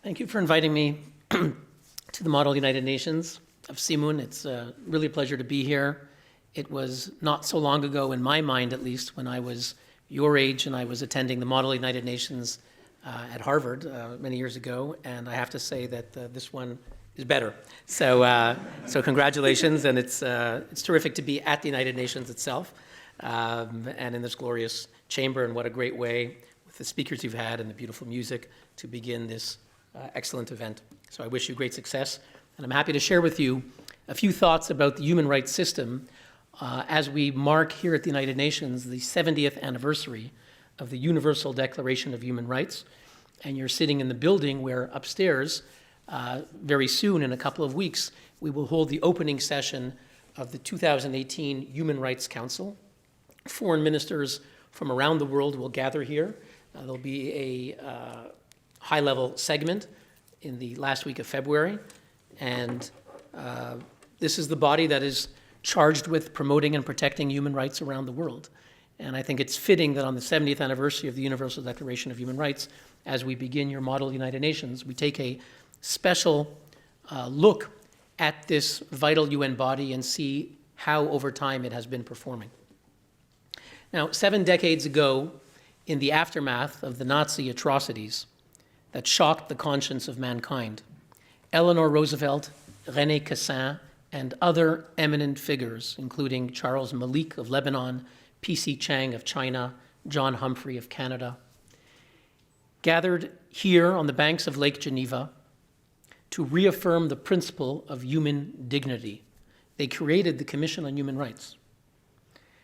Thank you for inviting me to the Model United Nations of SIHMUN. It's really a pleasure to be here. It was not so long ago, in my mind at least, when I was your age and I was attending the Model United Nations at Harvard many years ago, and I have to say that this one is better. So congratulations, and it's terrific to be at the United Nations itself and in this glorious chamber, and what a great way with the speakers you've had and the beautiful music to begin this excellent event. So I wish you great success, and I'm happy to share with you a few thoughts about the human rights system as we mark here at the United Nations the 70th anniversary of the Universal Declaration of Human Rights. And you're sitting in the building where upstairs, very soon, in a couple of weeks, we will hold the opening session of the 2018 Human Rights Council. Foreign ministers from around the world will gather here. There'll be a high-level segment in the last week of February, and this is the body that is charged with promoting and protecting human rights around the world. And I think it's fitting that on the 70th anniversary of the Universal Declaration of Human Rights, as we begin your Model United Nations, we take a special look at this vital UN body and see how over time it has been performing. Now, 7 decades ago, in the aftermath of the Nazi atrocities that shocked the conscience of mankind, Eleanor Roosevelt, René Cassin, and other eminent figures, including Charles Malik of Lebanon, P.C. Chang of China, John Humphrey of Canada, gathered here on the banks of Lake Geneva to reaffirm the principle of human dignity. They created the Commission on Human Rights.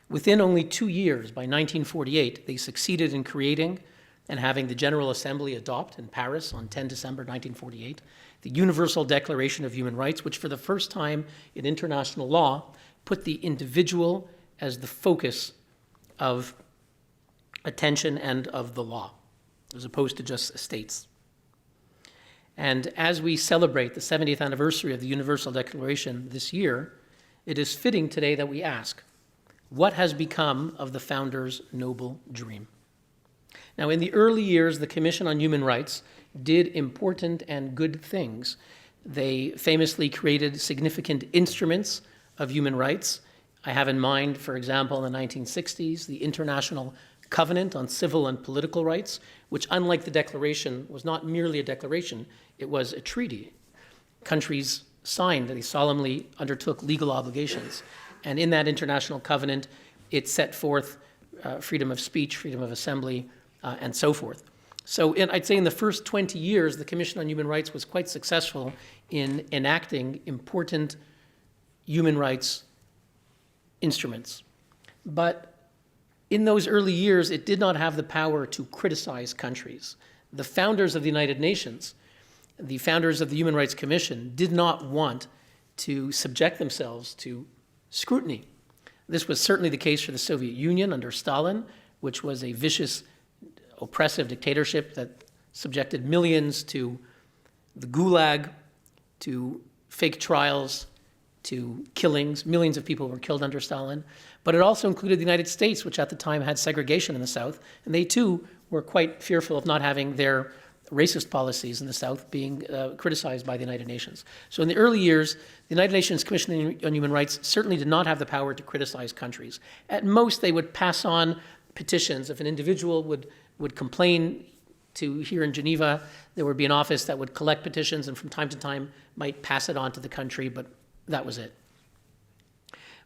Within only 2 years, by 1948, they succeeded in creating and having the General Assembly adopt in Paris on 10 December 1948, the Universal Declaration of Human Rights, which for the first time in international law put the individual as the focus of attention and of the law, as opposed to just states. And as we celebrate the 70th anniversary of the Universal Declaration this year, it is fitting today that we ask, what has become of the founders' noble dream? Now, in the early years, the Commission on Human Rights did important and good things. They famously created significant instruments of human rights. I have in mind, for example, in the 1960s, the International Covenant on Civil and Political Rights, which, unlike the Declaration, was not merely a declaration, it was a treaty. Countries signed, they solemnly undertook legal obligations. And in that international covenant, it set forth freedom of speech, freedom of assembly, and so forth. So I'd say in the first 20 years, the Commission on Human Rights was quite successful in enacting important human rights instruments. But in those early years, it did not have the power to criticize countries. The founders of the United Nations, the founders of the Human Rights Commission, did not want to subject themselves to scrutiny. This was certainly the case for the Soviet Union under Stalin, which was a vicious, oppressive dictatorship that subjected millions to the Gulag, to fake trials, to killings. Millions of people were killed under Stalin. But it also included the United States, which at the time had segregation in the South, and they too were quite fearful of not having their racist policies in the South being criticized by the United Nations. So in the early years, the United Nations Commission on Human Rights certainly did not have the power to criticize countries. At most, they would pass on petitions. If an individual would complain to here in Geneva, there would be an office that would collect petitions and from time to time might pass it on to the country, but that was it.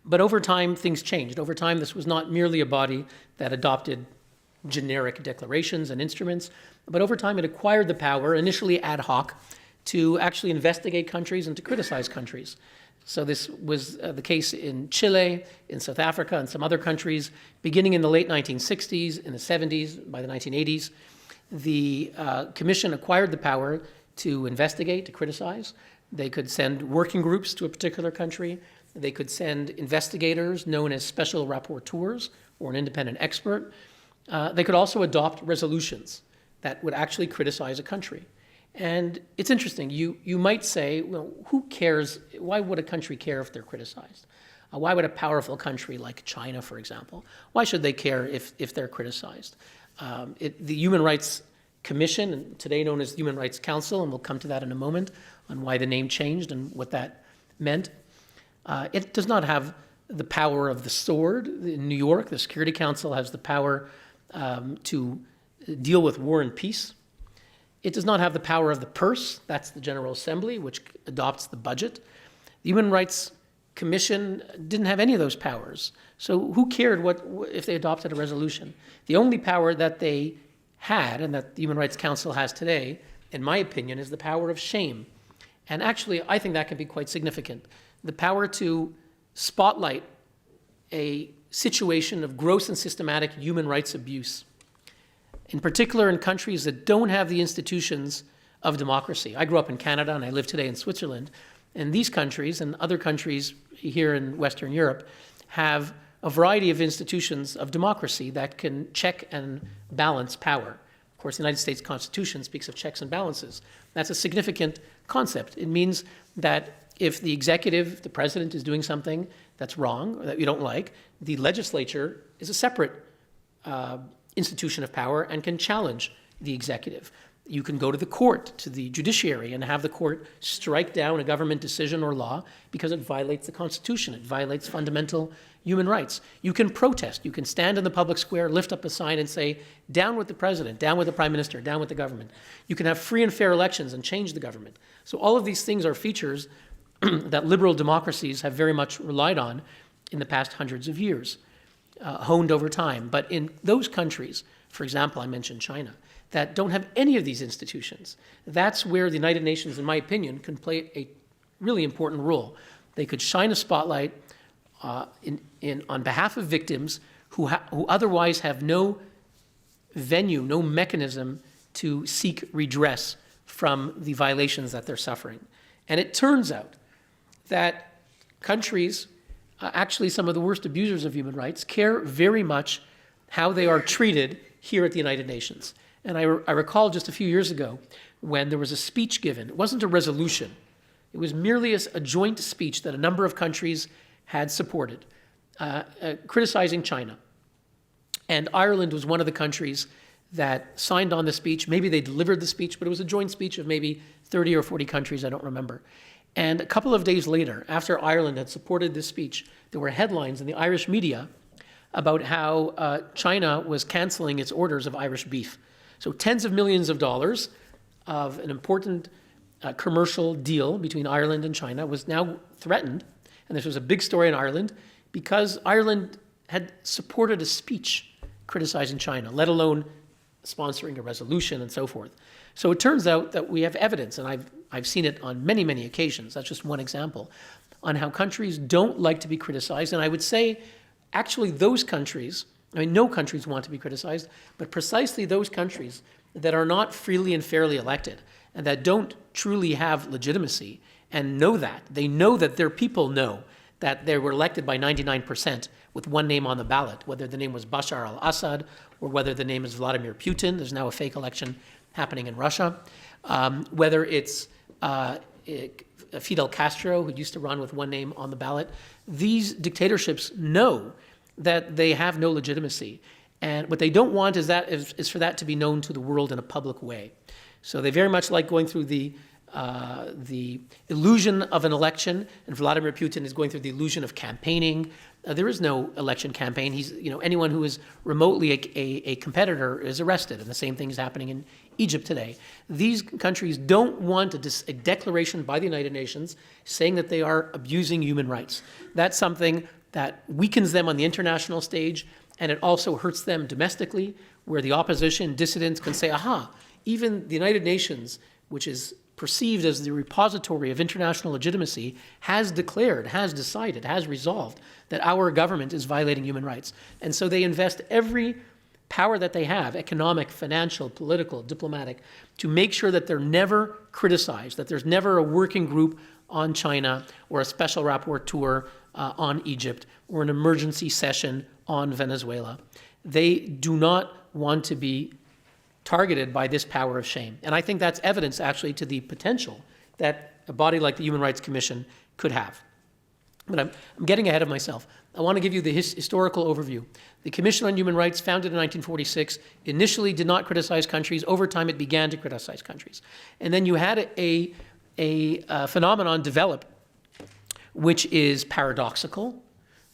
But over time, things changed. Over time, this was not merely a body that adopted generic declarations and instruments, but over time it acquired the power, initially ad hoc, to actually investigate countries and to criticize countries. So this was the case in Chile, in South Africa, and some other countries, beginning in the late 1960s, in the 70s, by the 1980s. The Commission acquired the power to investigate, to criticize. They could send working groups to a particular country. They could send investigators known as special rapporteurs or an independent expert. They could also adopt resolutions that would actually criticize a country. And it's interesting. You might say, well, who cares? Why would a country care if they're criticized? Why would a powerful country like China, for example, why should they care if they're criticized? The Human Rights Commission, and today known as Human Rights Council, and we'll come to that in a moment on why the name changed and what that meant. It does not have the power of the sword. In New York, the Security Council has the power to deal with war and peace. It does not have the power of the purse. That's the General Assembly, which adopts the budget. The Human Rights Commission didn't have any of those powers. So who cared if they adopted a resolution? The only power that they had, and that the Human Rights Council has today, in my opinion, is the power of shame. And actually, I think that can be quite significant. The power to spotlight a situation of gross and systematic human rights abuse, in particular in countries that don't have the institutions of democracy. I grew up in Canada and I live today in Switzerland, and these countries and other countries here in Western Europe have a variety of institutions of democracy that can check and balance power. Of course, the United States Constitution speaks of checks and balances. That's a significant concept. It means that if the executive, the president, is doing something that's wrong or that you don't like, the legislature is a separate institution of power and can challenge the executive. You can go to the court, to the judiciary, and have the court strike down a government decision or law because it violates the Constitution. It violates fundamental human rights. You can protest. You can stand in the public square, lift up a sign and say, down with the president, down with the prime minister, down with the government. You can have free and fair elections and change the government. So all of these things are features that liberal democracies have very much relied on in the past hundreds of years, honed over time. But in those countries, for example, I mentioned China, that don't have any of these institutions, that's where the United Nations, in my opinion, can play a really important role. They could shine a spotlight on behalf of victims who otherwise have no venue, no mechanism to seek redress from the violations that they're suffering. And it turns out that countries, actually some of the worst abusers of human rights, care very much how they are treated here at the United Nations. And I recall just a few years ago when there was a speech given. It wasn't a resolution. It was merely a joint speech that a number of countries had supported, criticizing China. And Ireland was one of the countries that signed on the speech. Maybe they delivered the speech, but it was a joint speech of maybe 30 or 40 countries, I don't remember. And a couple of days later, after Ireland had supported this speech, there were headlines in the Irish media about how China was canceling its orders of Irish beef. So tens of millions of dollars of an important commercial deal between Ireland and China was now threatened. And this was a big story in Ireland because Ireland had supported a speech criticizing China, let alone sponsoring a resolution and so forth. So it turns out that we have evidence, and I've seen it on many, many occasions, that's just one example, on how countries don't like to be criticized. And I would say, actually, those countries, I mean, no countries want to be criticized, but precisely those countries that are not freely and fairly elected and that don't truly have legitimacy and know that. They know that their people know that they were elected by 99% with one name on the ballot, whether the name was Bashar al-Assad or whether the name is Vladimir Putin. There's now a fake election happening in Russia. Whether it's Fidel Castro, who used to run with one name on the ballot. These dictatorships know that they have no legitimacy. And what they don't want is for that to be known to the world in a public way. So they very much like going through the illusion of an election, and Vladimir Putin is going through the illusion of campaigning. There is no election campaign. Anyone who is remotely a competitor is arrested, and the same thing is happening in Egypt today. These countries don't want a declaration by the United Nations saying that they are abusing human rights. That's something that weakens them on the international stage, and it also hurts them domestically, where the opposition, dissidents can say, aha, even the United Nations, which is perceived as the repository of international legitimacy, has declared, has decided, has resolved that our government is violating human rights. And so they invest every power that they have, economic, financial, political, diplomatic, to make sure that they're never criticized, that there's never a working group on China or a special rapporteur on Egypt or an emergency session on Venezuela. They do not want to be targeted by this power of shame. And I think that's evidence, actually, to the potential that a body like the Human Rights Commission could have. But I'm getting ahead of myself. I want to give you the historical overview. The Commission on Human Rights, founded in 1946, initially did not criticize countries. Over time, it began to criticize countries. And then you had a phenomenon develop, which is paradoxical,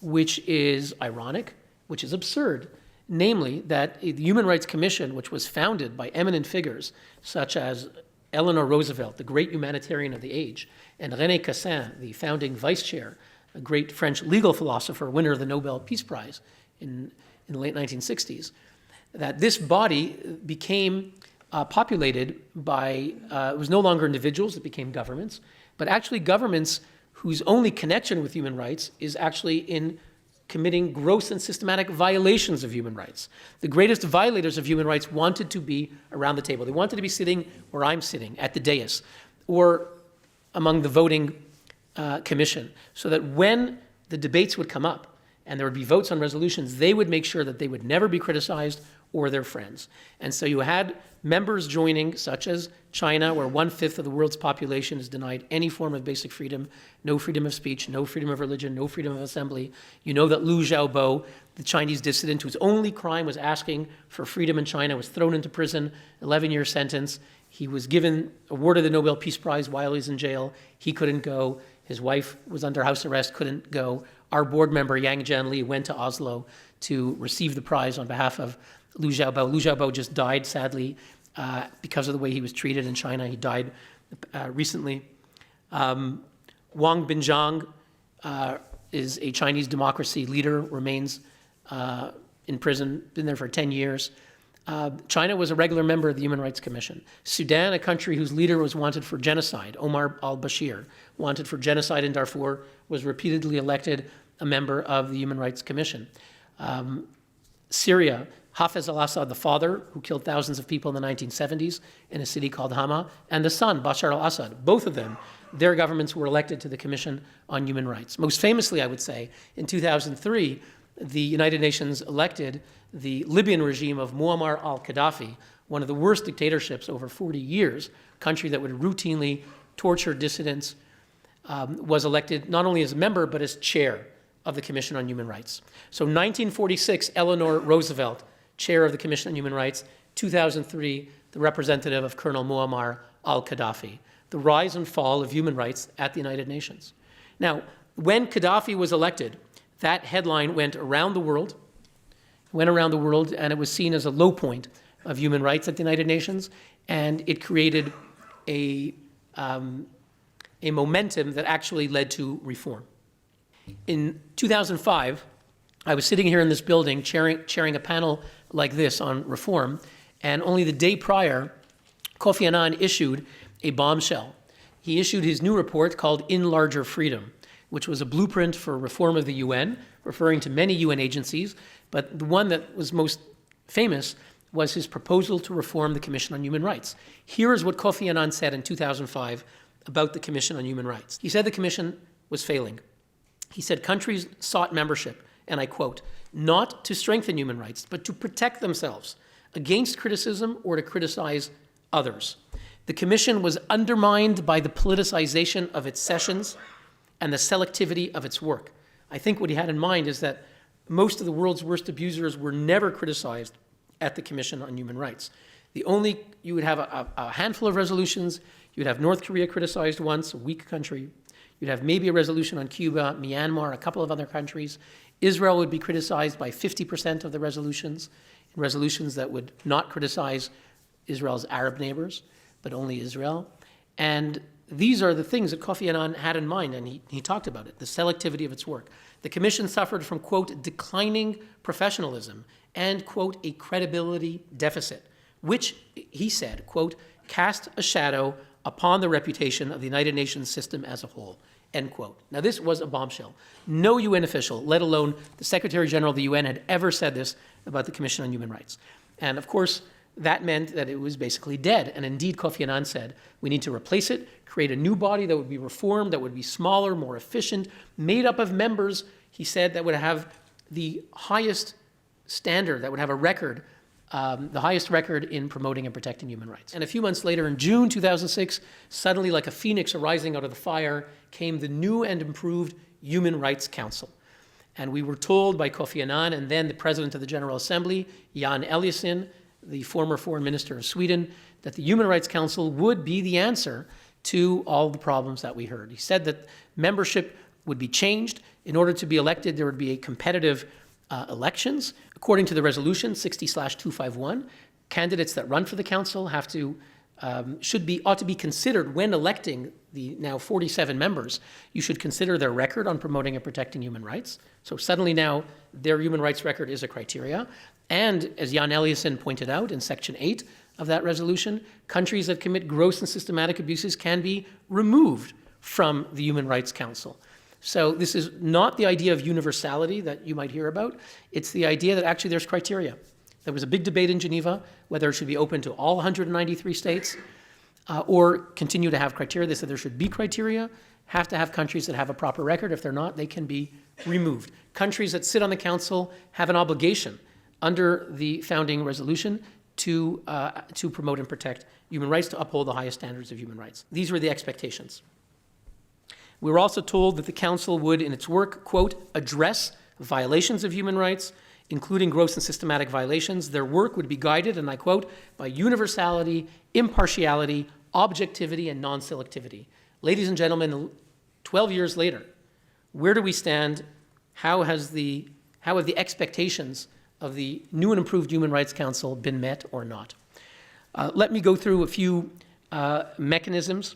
which is ironic, which is absurd. Namely, that the Human Rights Commission, which was founded by eminent figures such as Eleanor Roosevelt, the great humanitarian of the age, and René Cassin, the founding vice chair, a great French legal philosopher, winner of the Nobel Peace Prize in the late 1960s, that this body became populated by, it was no longer individuals, it became governments, but actually governments whose only connection with human rights is actually in committing gross and systematic violations of human rights. The greatest violators of human rights wanted to be around the table. They wanted to be sitting where I'm sitting, at the dais, or among the voting commission, so that when the debates would come up and there would be votes on resolutions, they would make sure that they would never be criticized or their friends. And so you had members joining, such as China, where 1/5 of the world's population is denied any form of basic freedom, no freedom of speech, no freedom of religion, no freedom of assembly. You know that Liu Xiaobo, the Chinese dissident whose only crime was asking for freedom in China, was thrown into prison, 11-year sentence. He was awarded the Nobel Peace Prize while he was in jail. He couldn't go. His wife was under house arrest, couldn't go. Our board member, Yang Jianli, went to Oslo to receive the prize on behalf of Liu Xiaobo. Liu Xiaobo just died, sadly, because of the way he was treated in China. He died recently. Wang Binzhang is a Chinese democracy leader, remains in prison, been there for 10 years. China was a regular member of the Human Rights Commission. Sudan, a country whose leader was wanted for genocide, Omar al-Bashir, wanted for genocide in Darfur, was repeatedly elected a member of the Human Rights Commission. Syria, Hafez al-Assad, the father, who killed thousands of people in the 1970s in a city called Hama, and the son, Bashar al-Assad, both of them, their governments were elected to the Commission on Human Rights. Most famously, I would say, in 2003, the United Nations elected the Libyan regime of Muammar al-Qaddafi, one of the worst dictatorships over 40 years, a country that would routinely torture dissidents, was elected not only as a member, but as chair of the Commission on Human Rights. So 1946, Eleanor Roosevelt, chair of the Commission on Human Rights. 2003, the representative of Colonel Muammar al-Qaddafi. The rise and fall of human rights at the United Nations. Now, when Qaddafi was elected, that headline went around the world, and it was seen as a low point of human rights at the United Nations, and it created a momentum that actually led to reform. In 2005, I was sitting here in this building chairing a panel like this on reform, and only the day prior, Kofi Annan issued a bombshell. He issued his new report called In Larger Freedom, which was a blueprint for reform of the UN, referring to many UN agencies, but the one that was most famous was his proposal to reform the Commission on Human Rights. Here is what Kofi Annan said in 2005 about the Commission on Human Rights. He said the Commission was failing. He said countries sought membership, and I quote, not to strengthen human rights, but to protect themselves against criticism or to criticize others. The Commission was undermined by the politicization of its sessions and the selectivity of its work. I think what he had in mind is that most of the world's worst abusers were never criticized at the Commission on Human Rights. You would have a handful of resolutions. You'd have North Korea criticized once, a weak country. You'd have maybe a resolution on Cuba, Myanmar, a couple of other countries. Israel would be criticized by 50% of the resolutions that would not criticize Israel's Arab neighbors, but only Israel. And these are the things that Kofi Annan had in mind, and he talked about it, the selectivity of its work. The Commission suffered from, quote, declining professionalism and, quote, a credibility deficit, which, he said, quote, cast a shadow upon the reputation of the United Nations system as a whole, end quote. Now, this was a bombshell. No UN official, let alone the Secretary General of the UN, had ever said this about the Commission on Human Rights. And of course, that meant that it was basically dead. And indeed, Kofi Annan said, we need to replace it, create a new body that would be reformed, that would be smaller, more efficient, made up of members, he said, that would have the highest standard, that would have a record, the highest record in promoting and protecting human rights. And a few months later, in June 2006, suddenly like a phoenix arising out of the fire, came the new and improved Human Rights Council. And we were told by Kofi Annan and then the President of the General Assembly, Jan Eliasson, the former Foreign Minister of Sweden, that the Human Rights Council would be the answer to all the problems that we heard. He said that membership would be changed. In order to be elected, there would be a competitive elections. According to the resolution 60/251, candidates that run for the council have to ought to be considered when electing the now 47 members. You should consider their record on promoting and protecting human rights. So suddenly now their human rights record is a criteria. And as Jan Eliasson pointed out in Section 8 of that resolution, countries that commit gross and systematic abuses can be removed from the Human Rights Council. So this is not the idea of universality that you might hear about. It's the idea that actually there's criteria. There was a big debate in Geneva whether it should be open to all 193 states or continue to have criteria. They said there should be criteria, have to have countries that have a proper record. If they're not, they can be removed. Countries that sit on the council have an obligation under the founding resolution to promote and protect human rights, to uphold the highest standards of human rights. These were the expectations. We were also told that the council would, in its work, quote, address violations of human rights, including gross and systematic violations. Their work would be guided, and I quote, by universality, impartiality, objectivity, and non-selectivity. Ladies and gentlemen, 12 years later, where do we stand? How have the expectations of the new and improved Human Rights Council been met or not? Let me go through a few mechanisms.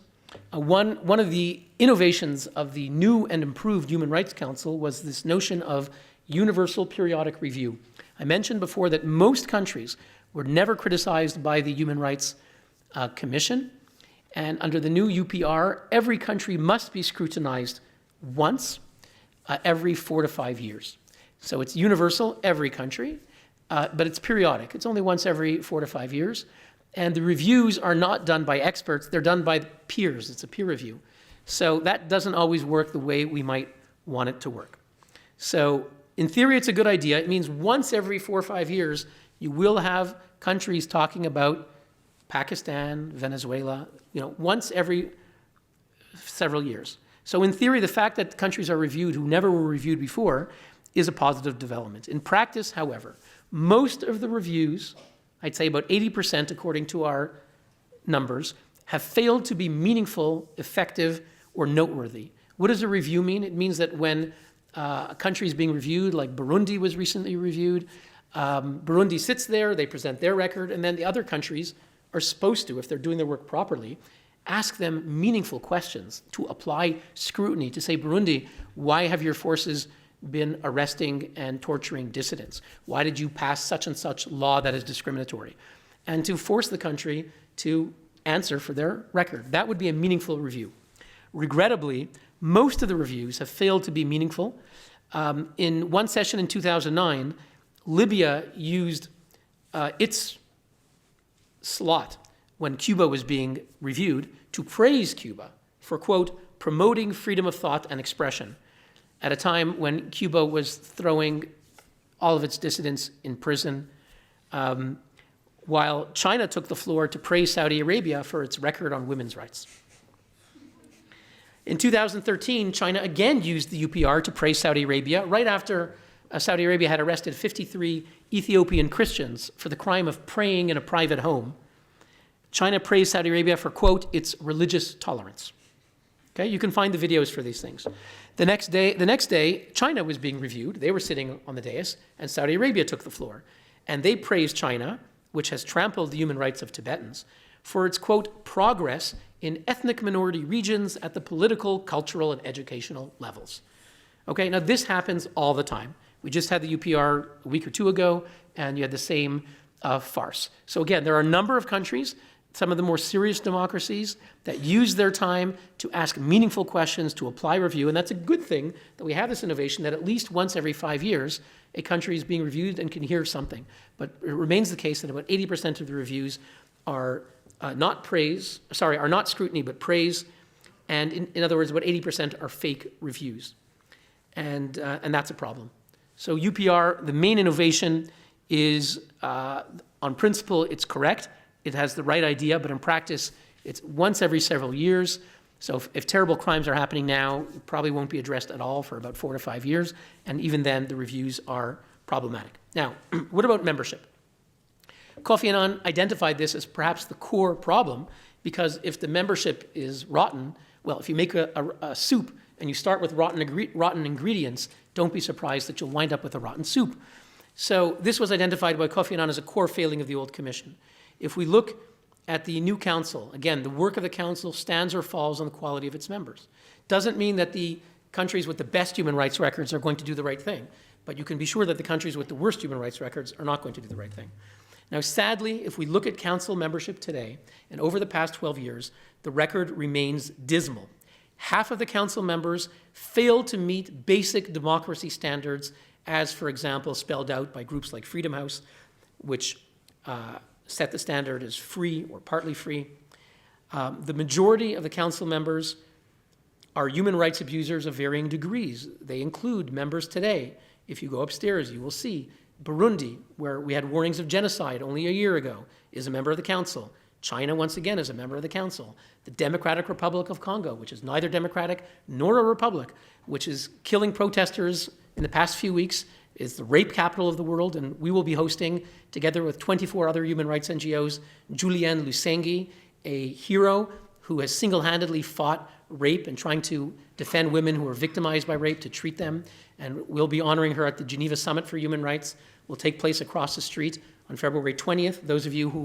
One of the innovations of the new and improved Human Rights Council was this notion of universal periodic review. I mentioned before that most countries were never criticized by the Human Rights Commission, and under the new UPR, every country must be scrutinized once every 4 to 5 years. So it's universal, every country, but it's periodic. It's only once every 4 to 5 years. And the reviews are not done by experts, they're done by peers. It's a peer review. So that doesn't always work the way we might want it to work. So in theory, it's a good idea. It means once every 4 or 5 years, you will have countries talking about Pakistan, Venezuela, once every several years. So in theory, the fact that countries are reviewed who never were reviewed before is a positive development. In practice, however, most of the reviews, I'd say about 80% according to our numbers, have failed to be meaningful, effective, or noteworthy. What does a review mean? It means that when a country is being reviewed, like Burundi was recently reviewed, Burundi sits there, they present their record, and then the other countries are supposed to, if they're doing their work properly, ask them meaningful questions, to apply scrutiny, to say, Burundi, why have your forces been arresting and torturing dissidents? Why did you pass such and such law that is discriminatory? And to force the country to answer for their record. That would be a meaningful review. Regrettably, most of the reviews have failed to be meaningful. In one session in 2009, Libya used its slot when Cuba was being reviewed to praise Cuba for, quote, promoting freedom of thought and expression at a time when Cuba was throwing all of its dissidents in prison, while China took the floor to praise Saudi Arabia for its record on women's rights. In 2013, China again used the UPR to praise Saudi Arabia right after Saudi Arabia had arrested 53 Ethiopian Christians for the crime of praying in a private home. China praised Saudi Arabia for, quote, its religious tolerance. Okay, you can find the videos for these things. The next day, China was being reviewed. They were sitting on the dais, and Saudi Arabia took the floor. And they praised China, which has trampled the human rights of Tibetans, for its, quote, progress in ethnic minority regions at the political, cultural, and educational levels. Okay, now this happens all the time. We just had the UPR a week or two ago, and you had the same farce. So again, there are a number of countries, some of the more serious democracies, that use their time to ask meaningful questions, to apply review, and that's a good thing that we have this innovation that at least once every 5 years, a country is being reviewed and can hear something. But it remains the case that about 80% of the reviews are not scrutiny, but praise, and in other words, about 80% are fake reviews. And that's a problem. So UPR, the main innovation is, on principle, it's correct. It has the right idea, but in practice, it's once every several years. So if terrible crimes are happening now, it probably won't be addressed at all for about 4 to 5 years, and even then the reviews are problematic. Now, what about membership? Kofi Annan identified this as perhaps the core problem, because if the membership is rotten, well, if you make a soup and you start with rotten ingredients, don't be surprised that you'll wind up with a rotten soup. So this was identified by Kofi Annan as a core failing of the old commission. If we look at the new council, again, the work of the council stands or falls on the quality of its members. Doesn't mean that the countries with the best human rights records are going to do the right thing, but you can be sure that the countries with the worst human rights records are not going to do the right thing. Now, sadly, if we look at council membership today, and over the past 12 years, the record remains dismal. Half of the council members fail to meet basic democracy standards, as, for example, spelled out by groups like Freedom House, which set the standard as free or partly free. The majority of the council members are human rights abusers of varying degrees. They include members today. If you go upstairs, you will see Burundi, where we had warnings of genocide only a year ago, is a member of the council. China, once again, is a member of the council. The Democratic Republic of Congo, which is neither democratic nor a republic, which is killing protesters in the past few weeks, is the rape capital of the world, and we will be hosting, together with 24 other human rights NGOs, Julienne Lusengi, a hero who has single-handedly fought rape and trying to defend women who are victimized by rape, to treat them. And we'll be honoring her at the Geneva Summit for Human Rights. Will take place across the street on February 20th. Those of you who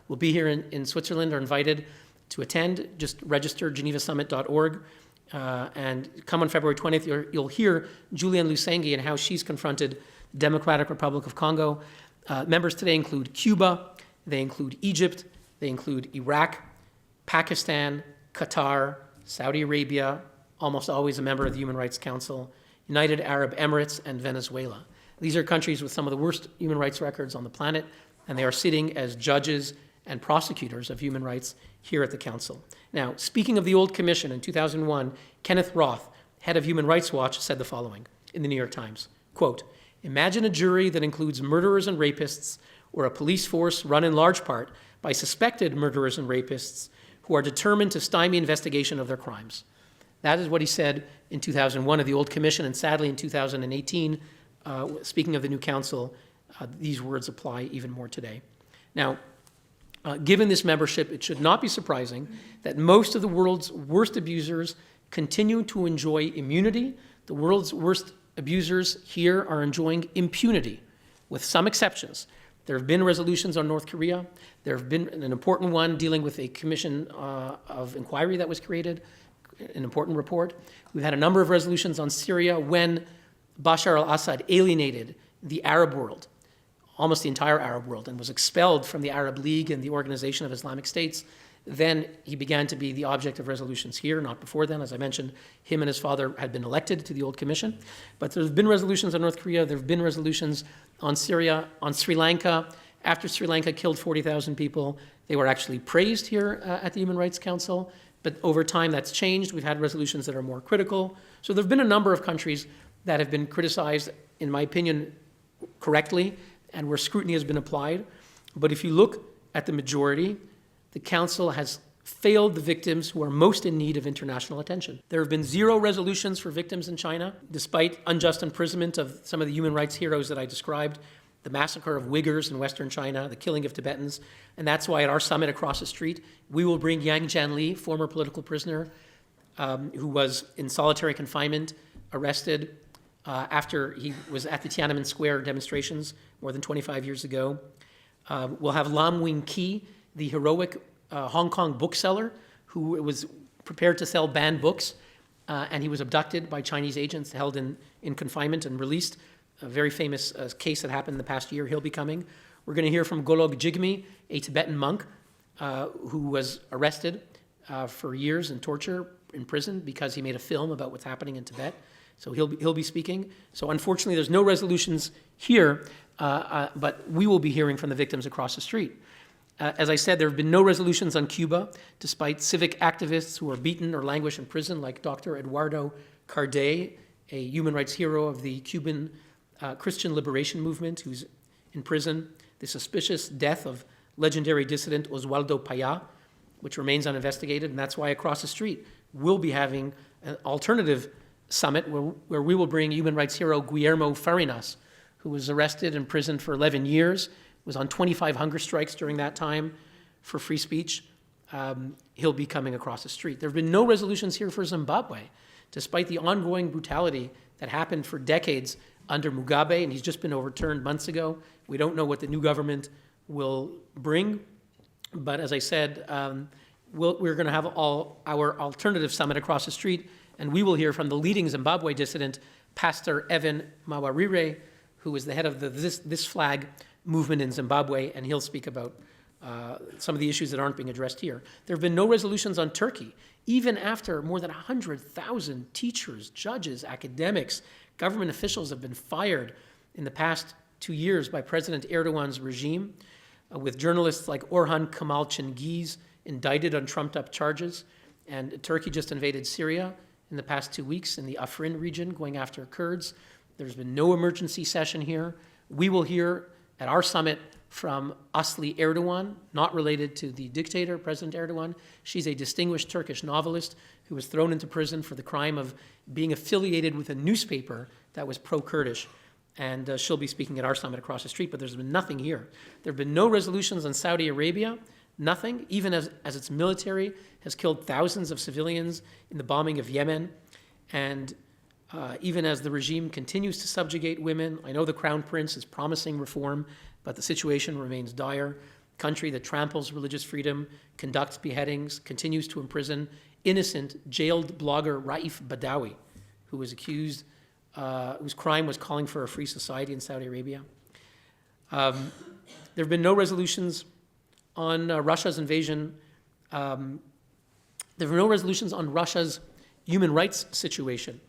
will be here in Switzerland are invited to attend. Just register genevasummit.org and come on February 20th. You'll hear Julienne Lusengi and how she's confronted the Democratic Republic of Congo. Members today include Cuba, they include Egypt, they include Iraq, Pakistan, Qatar, Saudi Arabia, almost always a member of the Human Rights Council, United Arab Emirates, and Venezuela. These are countries with some of the worst human rights records on the planet, and they are sitting as judges and prosecutors of human rights here at the Council. Now, speaking of the old commission, in 2001, Kenneth Roth, head of Human Rights Watch, said the following in the New York Times, quote, "Imagine a jury that includes murderers and rapists, or a police force run in large part by suspected murderers and rapists who are determined to stymie investigation of their crimes." That is what he said in 2001 of the old commission, and sadly in 2018, speaking of the new council, these words apply even more today. Now, given this membership, it should not be surprising that most of the world's worst abusers continue to enjoy immunity. The world's worst abusers here are enjoying impunity, with some exceptions. There have been resolutions on North Korea. There have been an important one dealing with a commission of inquiry that was created, an important report. We've had a number of resolutions on Syria when Bashar al-Assad alienated the Arab world, almost the entire Arab world, and was expelled from the Arab League and the Organization of Islamic States. Then he began to be the object of resolutions here, not before then. As I mentioned, him and his father had been elected to the old commission. But there have been resolutions on North Korea. There have been resolutions on Syria, on Sri Lanka. After Sri Lanka killed 40,000 people, they were actually praised here at the Human Rights Council. But over time, that's changed. We've had resolutions that are more critical. So there have been a number of countries that have been criticized, in my opinion, correctly, and where scrutiny has been applied. But if you look at the majority, the Council has failed the victims who are most in need of international attention. There have been 0 resolutions for victims in China, despite unjust imprisonment of some of the human rights heroes that I described, the massacre of Uyghurs in Western China, the killing of Tibetans. And that's why at our summit across the street, we will bring Yang Jianli, former political prisoner, who was in solitary confinement, arrested after he was at the Tiananmen Square demonstrations more than 25 years ago. We'll have Lam Wing Ki, the heroic Hong Kong bookseller who was prepared to sell banned books, and he was abducted by Chinese agents, held in confinement and released. A very famous case that happened in the past year. He'll be coming. We're going to hear from Golog Jigme, a Tibetan monk who was arrested for years in torture in prison because he made a film about what's happening in Tibet. So he'll be speaking. So unfortunately, there's no resolutions here, but we will be hearing from the victims across the street. As I said, there have been no resolutions on Cuba, despite civic activists who are beaten or languish in prison, like Dr. Eduardo Carde, a human rights hero of the Cuban Christian liberation movement, who's in prison. The suspicious death of legendary dissident Oswaldo Paya, which remains uninvestigated, and that's why across the street we'll be having an alternative summit where we will bring human rights hero Guillermo Farinas, who was arrested and imprisoned for 11 years, was on 25 hunger strikes during that time for free speech. He'll be coming across the street. There have been no resolutions here for Zimbabwe, despite the ongoing brutality that happened for decades under Mugabe, and he's just been overturned months ago. We don't know what the new government will bring, but as I said, we're going to have our alternative summit across the street, and we will hear from the leading Zimbabwe dissident, Pastor Evan Mawarire, who is the head of the This Flag movement in Zimbabwe, and he'll speak about some of the issues that aren't being addressed here. There have been no resolutions on Turkey, even after more than 100,000 teachers, judges, academics, government officials have been fired in the past 2 years by President Erdogan's regime, with journalists like Orhan Kemal Cengiz indicted on trumped-up charges. And Turkey just invaded Syria in the past 2 weeks in the Afrin region, going after Kurds. There's been no emergency session here. We will hear at our summit from Asli Erdogan, not related to the dictator, President Erdogan. She's a distinguished Turkish novelist who was thrown into prison for the crime of being affiliated with a newspaper that was pro-Kurdish. And she'll be speaking at our summit across the street, but there's been nothing here. There have been no resolutions on Saudi Arabia, nothing, even as its military has killed thousands of civilians in the bombing of Yemen. And even as the regime continues to subjugate women, I know the Crown Prince is promising reform, but the situation remains dire. A country that tramples religious freedom, conducts beheadings, continues to imprison innocent, jailed blogger Raif Badawi, who was accused, whose crime was calling for a free society in Saudi Arabia. There have been no resolutions on Russia's invasion. There were no resolutions on Russia's human rights situation.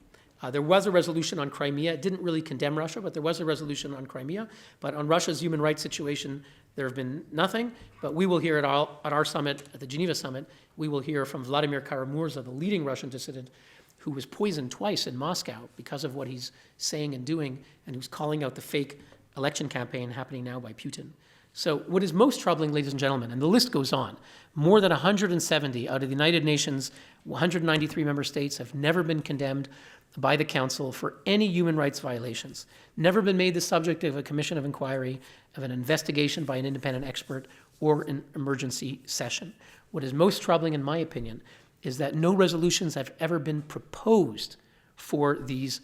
There was a resolution on Crimea. It didn't really condemn Russia, but there was a resolution on Crimea. But on Russia's human rights situation, there have been nothing. But we will hear at our summit, at the Geneva summit, we will hear from Vladimir Kara-Murza, the leading Russian dissident, who was poisoned twice in Moscow because of what he's saying and doing, and who's calling out the fake election campaign happening now by Putin. So what is most troubling, ladies and gentlemen, and the list goes on, more than 170 out of the United Nations, 193 member states have never been condemned by the Council for any human rights violations, never been made the subject of a commission of inquiry, of an investigation by an independent expert, or an emergency session. What is most troubling, in my opinion, is that no resolutions have ever been proposed for these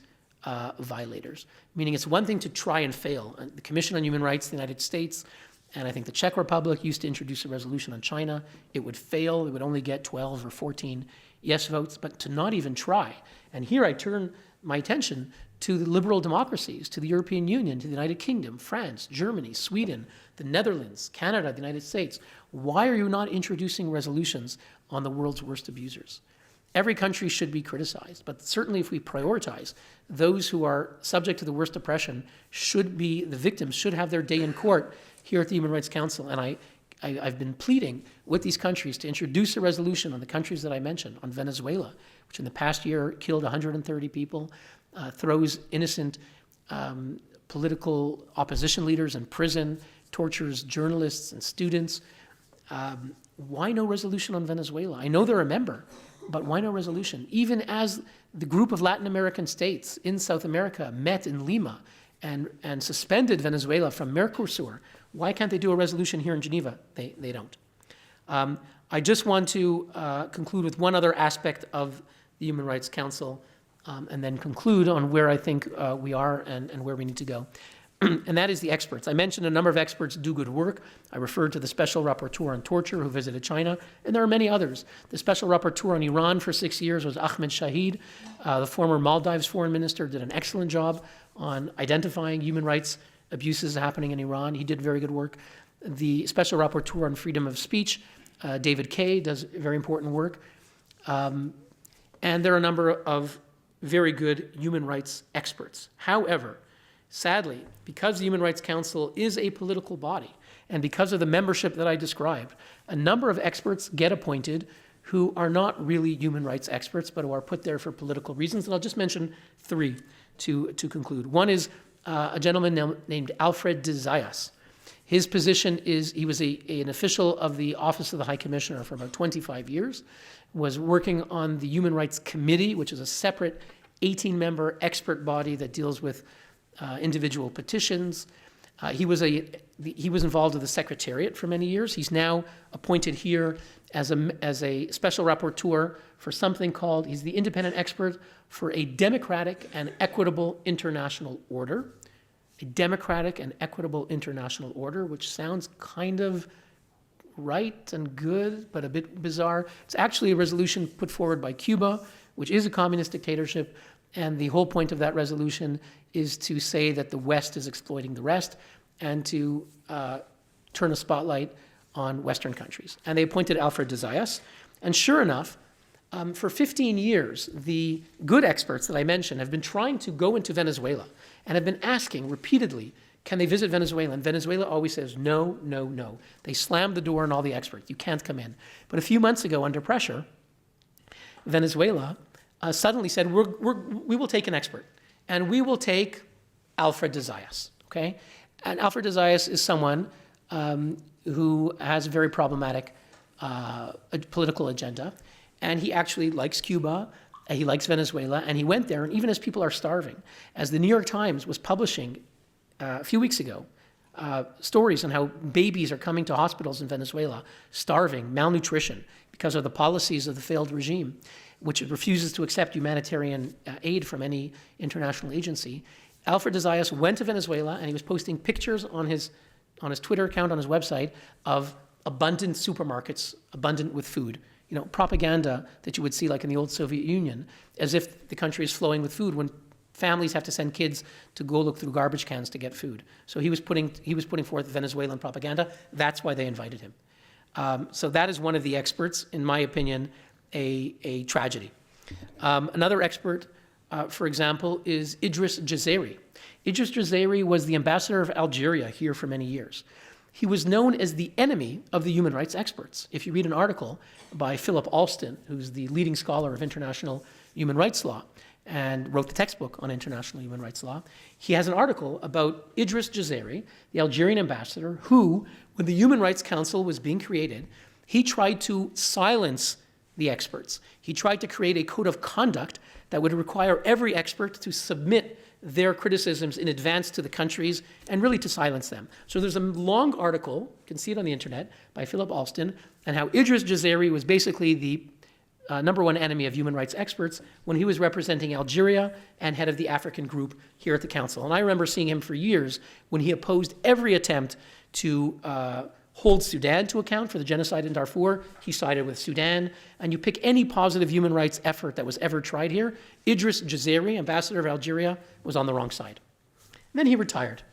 violators. Meaning it's one thing to try and fail. The Commission on Human Rights, the United States, and I think the Czech Republic used to introduce a resolution on China. It would fail. It would only get 12 or 14 yes votes, but to not even try. And here I turn my attention to the liberal democracies, to the European Union, to the United Kingdom, France, Germany, Sweden, the Netherlands, Canada, the United States. Why are you not introducing resolutions on the world's worst abusers? Every country should be criticized, but certainly if we prioritize, those who are subject to the worst oppression should be, the victims should have their day in court here at the Human Rights Council. And I've been pleading with these countries to introduce a resolution on the countries that I mentioned, on Venezuela, which in the past year killed 130 people, throws innocent political opposition leaders in prison, tortures journalists and students. Why no resolution on Venezuela? I know they're a member, but why no resolution? Even as the group of Latin American states in South America met in Lima and suspended Venezuela from Mercosur, why can't they do a resolution here in Geneva? They don't. I just want to conclude with one other aspect of the Human Rights Council, and then conclude on where I think we are and where we need to go. And that is the experts. I mentioned a number of experts do good work. I referred to the Special Rapporteur on Torture who visited China, and there are many others. The Special Rapporteur on Iran for 6 years was Ahmed Shahid. The former Maldives foreign minister did an excellent job on identifying human rights abuses happening in Iran. He did very good work. The Special Rapporteur on Freedom of Speech, David Kay, does very important work. And there are a number of very good human rights experts. However, sadly, because the Human Rights Council is a political body, and because of the membership that I described, a number of experts get appointed who are not really human rights experts, but who are put there for political reasons. And I'll just mention three to conclude. One is a gentleman named Alfred de Zayas. His position is he was an official of the Office of the High Commissioner for about 25 years, was working on the Human Rights Committee, which is a separate 18-member expert body that deals with individual petitions. He was involved with the Secretariat for many years. He's now appointed here as a special rapporteur for something called, he's the independent expert for a democratic and equitable international order. A democratic and equitable international order, which sounds kind of right and good, but a bit bizarre. It's actually a resolution put forward by Cuba, which is a communist dictatorship, and the whole point of that resolution is to say that the West is exploiting the rest and to turn a spotlight on Western countries. And they appointed Alfred de Zayas, and sure enough, for 15 years, the good experts that I mentioned have been trying to go into Venezuela and have been asking repeatedly, can they visit Venezuela? And Venezuela always says, no, no, no. They slammed the door on all the experts. You can't come in. But a few months ago, under pressure, Venezuela suddenly said, we will take an expert. And we will take Alfred de Zayas, okay? And Alfred de Zayas is someone who has a very problematic political agenda. And he actually likes Cuba, he likes Venezuela, and he went there, and even as people are starving, as the New York Times was publishing a few weeks ago, stories on how babies are coming to hospitals in Venezuela, starving, malnutrition, because of the policies of the failed regime, which refuses to accept humanitarian aid from any international agency. Alfred de Zayas went to Venezuela, and he was posting pictures on his Twitter account, on his website, of abundant supermarkets, abundant with food. You know, propaganda that you would see like in the old Soviet Union, as if the country is flowing with food when families have to send kids to go look through garbage cans to get food. So he was putting forth Venezuelan propaganda. That's why they invited him. So that is one of the experts, in my opinion, a tragedy. Another expert, for example, is Idris Jasiri. Idris Jasiri was the ambassador of Algeria here for many years. He was known as the enemy of the human rights experts. If you read an article by Philip Alston, who's the leading scholar of international human rights law and wrote the textbook on international human rights law, he has an article about Idris Jasiri, the Algerian ambassador, who, when the Human Rights Council was being created, he tried to silence the experts. He tried to create a code of conduct that would require every expert to submit their criticisms in advance to the countries and really to silence them. So there's a long article, you can see it on the internet, by Philip Alston, and how Idris Jasiri was basically the number one enemy of human rights experts when he was representing Algeria and head of the African group here at the council. And I remember seeing him for years when he opposed every attempt to hold Sudan to account for the genocide in Darfur. He sided with Sudan. And you pick any positive human rights effort that was ever tried here, Idris Jasiri, ambassador of Algeria, was on the wrong side. And then he retired.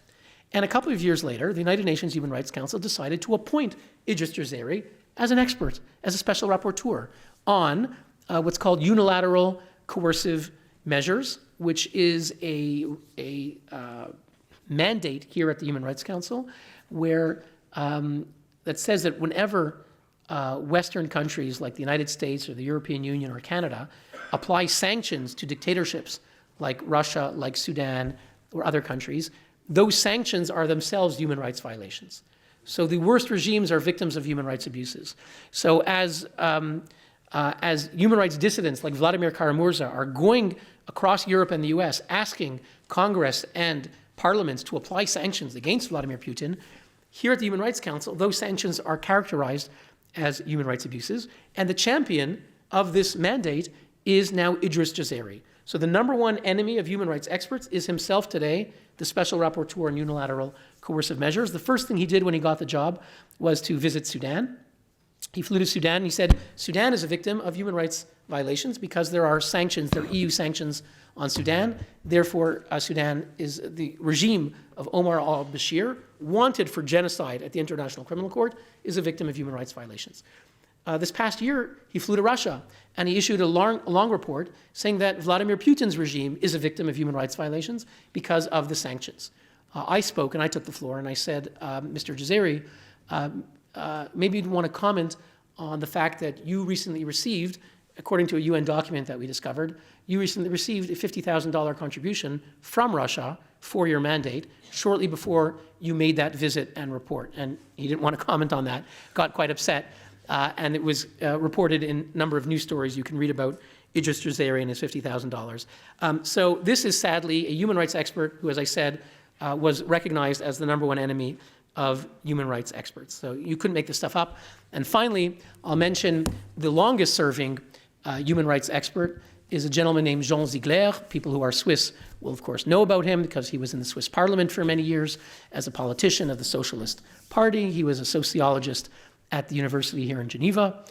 And a couple of years later, the United Nations Human Rights Council decided to appoint Idris Jasiri as an expert, as a special rapporteur on what's called unilateral coercive measures, which is a mandate here at the Human Rights Council, where that says that whenever Western countries like the United States or the European Union or Canada apply sanctions to dictatorships like Russia, like Sudan, or other countries, those sanctions are themselves human rights violations. So the worst regimes are victims of human rights abuses. So as human rights dissidents like Vladimir Kara-Murza are going across Europe and the US asking Congress and parliaments to apply sanctions against Vladimir Putin, here at the Human Rights Council, those sanctions are characterized as human rights abuses, and the champion of this mandate is now Idris Jasiri. So the number one enemy of human rights experts is himself today, the special rapporteur on unilateral coercive measures. The first thing he did when he got the job was to visit Sudan. He flew to Sudan and he said, Sudan is a victim of human rights violations because there are sanctions, there are EU sanctions on Sudan. Therefore, Sudan is the regime of Omar al-Bashir, wanted for genocide at the International Criminal Court, is a victim of human rights violations. This past year, he flew to Russia and he issued a long report saying that Vladimir Putin's regime is a victim of human rights violations because of the sanctions. I spoke and I took the floor and I said, Mr. Jasiri, maybe you'd want to comment on the fact that you recently received, according to a UN document that we discovered, you recently received a $50,000 contribution from Russia 4-year mandate shortly before you made that visit and report. And he didn't want to comment on that, got quite upset. And it was reported in a number of news stories you can read about Idris Jasiri and his $50,000. So this is sadly a human rights expert who, as I said, was recognized as the #1 enemy of human rights experts. So you couldn't make this stuff up. And finally, I'll mention the longest serving human rights expert is a gentleman named Jean Ziegler. People who are Swiss will, of course, know about him because he was in the Swiss parliament for many years as a politician of the Socialist Party. He was a sociologist at the university here in Geneva.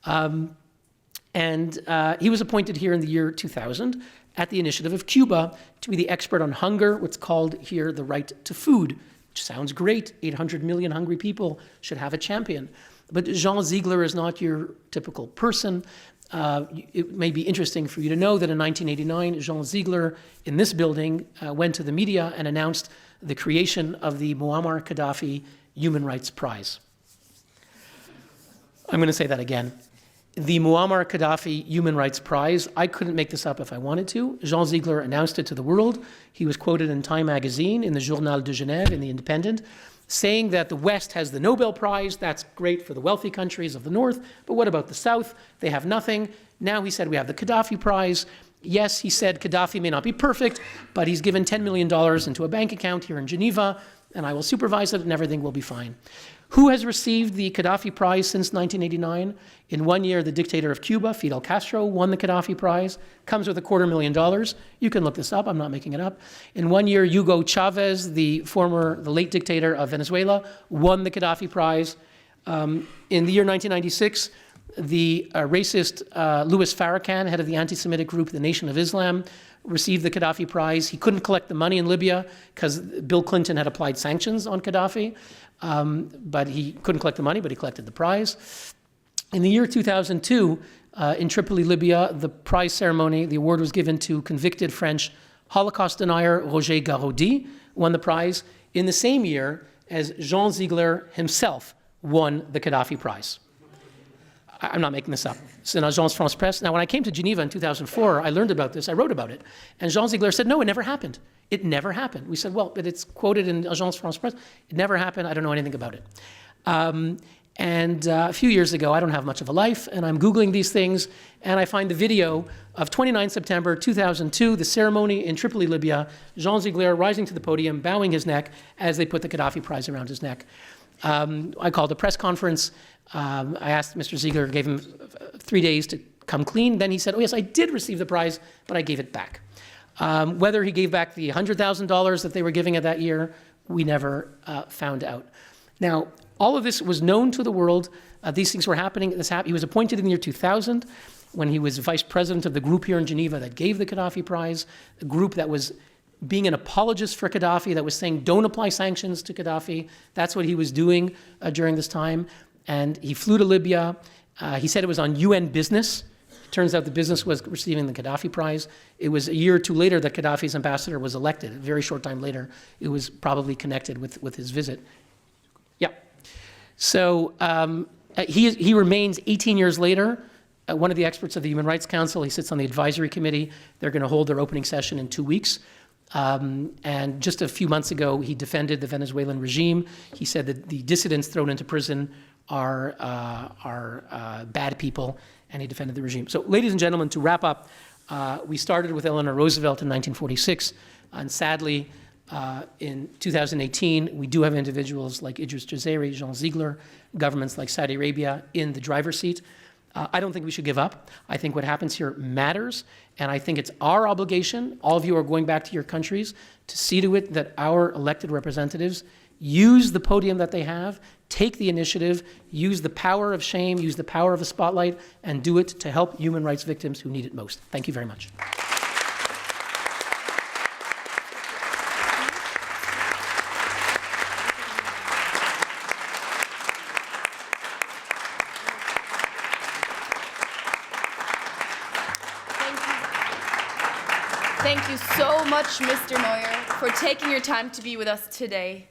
He was appointed here in the year 2000 at the initiative of Cuba to be the expert on hunger, what's called here the right to food, which sounds great. 800 million hungry people should have a champion. But Jean Ziegler is not your typical person. It may be interesting for you to know that in 1989, Jean Ziegler in this building went to the media and announced the creation of the Muammar Gaddafi Human Rights Prize. I'm going to say that again. The Muammar Gaddafi Human Rights Prize, I couldn't make this up if I wanted to. Jean Ziegler announced it to the world. He was quoted in Time magazine, in the Journal de Genève, in The Independent, saying that the West has the Nobel Prize. That's great for the wealthy countries of the North, but what about the South? They have nothing. Now he said we have the Qaddafi Prize. Yes, he said Qaddafi may not be perfect, but he's given $10 million into a bank account here in Geneva, and I will supervise it and everything will be fine. Who has received the Qaddafi Prize since 1989? In 1 year, the dictator of Cuba, Fidel Castro, won the Qaddafi Prize, comes with $250,000. You can look this up, I'm not making it up. In 1 year, Hugo Chavez, the late dictator of Venezuela, won the Qaddafi Prize. In the year 1996, the racist Louis Farrakhan, head of the anti-Semitic group, the Nation of Islam, received the Qaddafi Prize. He couldn't collect the money in Libya because Bill Clinton had applied sanctions on Qaddafi. But he couldn't collect the money, but he collected the prize. In the year 2002, in Tripoli, Libya, the prize ceremony, the award was given to convicted French Holocaust denier Roger Garaudy, won the prize in the same year as Jean Ziegler himself won the Qaddafi Prize. I'm not making this up. It's in Agence France Presse. Now, when I came to Geneva in 2004, I learned about this. I wrote about it. And Jean Ziegler said, no, it never happened. It never happened. We said, well, but it's quoted in Agence France Presse. It never happened. I don't know anything about it. A few years ago, I don't have much of a life, and I'm Googling these things, and I find the video of 29 September 2002, the ceremony in Tripoli, Libya, Jean Ziegler rising to the podium, bowing his neck as they put the Qaddafi Prize around his neck. I called a press conference. I asked Mr. Ziegler, gave him 3 days to come clean. Then he said, oh yes, I did receive the prize, but I gave it back. Whether he gave back the $100,000 that they were giving it that year, we never found out. Now, all of this was known to the world. These things were happening. He was appointed in the year 2000 when he was vice president of the group here in Geneva that gave the Qaddafi Prize, a group that was being an apologist for Qaddafi, that was saying don't apply sanctions to Qaddafi. That's what he was doing during this time. And he flew to Libya. He said it was on UN business. Turns out the business was receiving the Qaddafi Prize. It was a year or two later that Qaddafi's ambassador was elected. A very short time later, it was probably connected with his visit. Yeah. So he remains 18 years later, one of the experts of the Human Rights Council. He sits on the advisory committee. They're going to hold their opening session in 2 weeks. And just a few months ago, he defended the Venezuelan regime. He said that the dissidents thrown into prison are bad people, and he defended the regime. So, ladies and gentlemen, to wrap up, we started with Eleanor Roosevelt in 1946, and sadly, in 2018, we do have individuals like Idris Jasiri, Jean Ziegler, governments like Saudi Arabia in the driver's seat. I don't think we should give up. I think what happens here matters, and I think it's our obligation, all of you are going back to your countries, to see to it that our elected representatives use the podium that they have, take the initiative, use the power of shame, use the power of a spotlight, and do it to help human rights victims who need it most. Thank you very much. Thank you so much, Mr. Neuer, for taking your time to be with us today.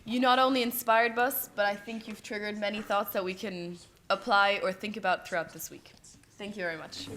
You not only inspired us, but I think you've triggered many thoughts that we can apply or think about throughout this week. Thank you very much.